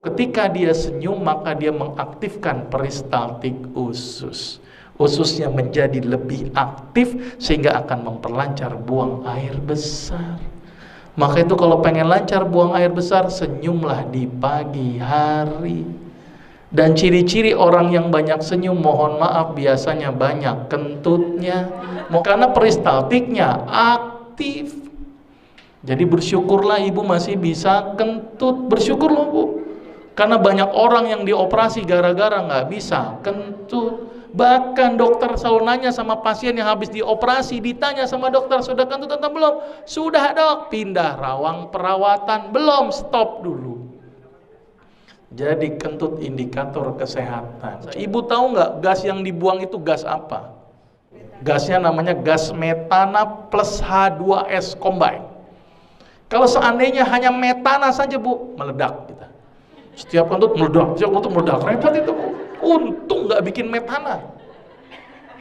Ketika dia senyum, maka dia mengaktifkan peristaltik usus. Ususnya menjadi lebih aktif sehingga akan memperlancar buang air besar. Maka itu kalau pengen lancar buang air besar, senyumlah di pagi hari. Dan ciri-ciri orang yang banyak senyum, mohon maaf, biasanya banyak kentutnya. Karena peristaltiknya aktif. Jadi bersyukurlah ibu masih bisa kentut. Bersyukurlah bu. Karena banyak orang yang dioperasi gara-gara nggak bisa kentut. Bahkan dokter selalu nanya sama pasien yang habis dioperasi, ditanya sama dokter, sudah kentut atau belum? Sudah dok. Pindah rawang perawatan, belum, stop dulu. Jadi kentut indikator kesehatan. Ibu tahu nggak gas yang dibuang itu gas apa? Gasnya namanya gas metana plus H2S combine. Kalau seandainya hanya metana saja bu, meledak kita. Setiap kentut meledak, setiap kentut meledak, repot itu bu. Untung nggak bikin metana.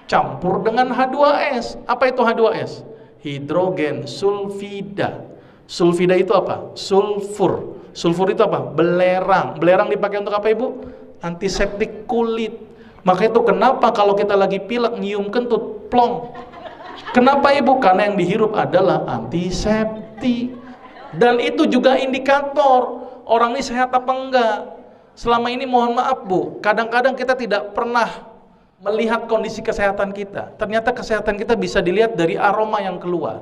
Campur dengan H2S. Apa itu H2S? Hidrogen sulfida. Sulfida itu apa? Sulfur. Sulfur itu apa? Belerang. Belerang dipakai untuk apa ibu? Antiseptik kulit. Maka itu kenapa kalau kita lagi pilek nyium kentut, plong. Kenapa ibu? Karena yang dihirup adalah antiseptik. Dan itu juga indikator orang ini sehat apa enggak. Selama ini mohon maaf bu, kadang-kadang kita tidak pernah melihat kondisi kesehatan kita. Ternyata kesehatan kita bisa dilihat dari aroma yang keluar.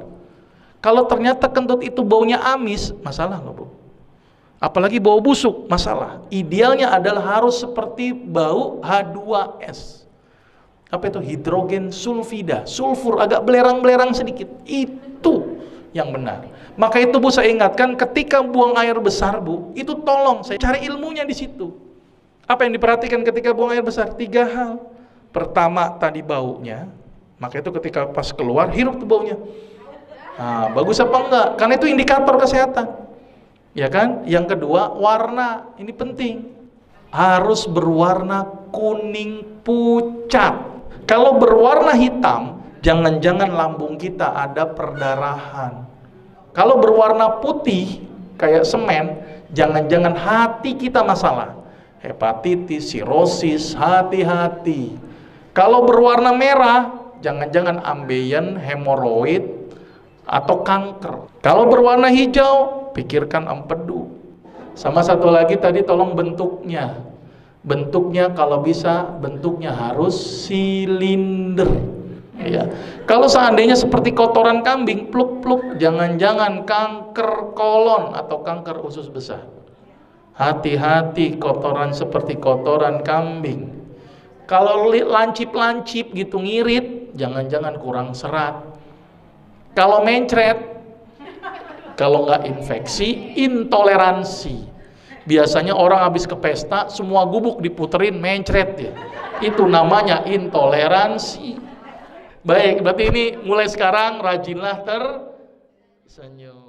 Kalau ternyata kentut itu baunya amis, masalah nggak bu? Apalagi bau busuk, masalah. Idealnya adalah harus seperti bau H2S. Apa itu? Hidrogen sulfida. Sulfur agak belerang-belerang sedikit. Itu yang benar. Maka itu bu, saya ingatkan ketika buang air besar bu, itu tolong saya cari ilmunya di situ. Apa yang diperhatikan ketika buang air besar? 3 hal. Pertama tadi baunya. Maka itu ketika pas keluar hirup tuh baunya. Nah, bagus apa enggak? Karena itu indikator kesehatan. Ya kan? Yang kedua, warna. Ini penting. Harus berwarna kuning pucat. Kalau berwarna hitam, jangan-jangan lambung kita ada perdarahan. Kalau berwarna putih kayak semen, jangan-jangan hati kita masalah. Hepatitis, sirosis, hati-hati. Kalau berwarna merah, jangan-jangan ambeien, hemoroid, atau kanker. Kalau berwarna hijau, pikirkan empedu. Sama satu lagi tadi tolong bentuknya. Bentuknya kalau bisa, bentuknya harus silinder. Ya. Kalau seandainya seperti kotoran kambing, pluk-pluk, jangan-jangan kanker kolon atau kanker usus besar. Hati-hati kotoran seperti kotoran kambing. Kalau lancip-lancip gitu ngirit, jangan-jangan kurang serat. Kalau mencret, kalau nggak infeksi, intoleransi. Biasanya orang habis ke pesta, semua gubuk diputerin, mencret ya. Itu namanya intoleransi. Baik, berarti ini mulai sekarang rajinlah tersenyum.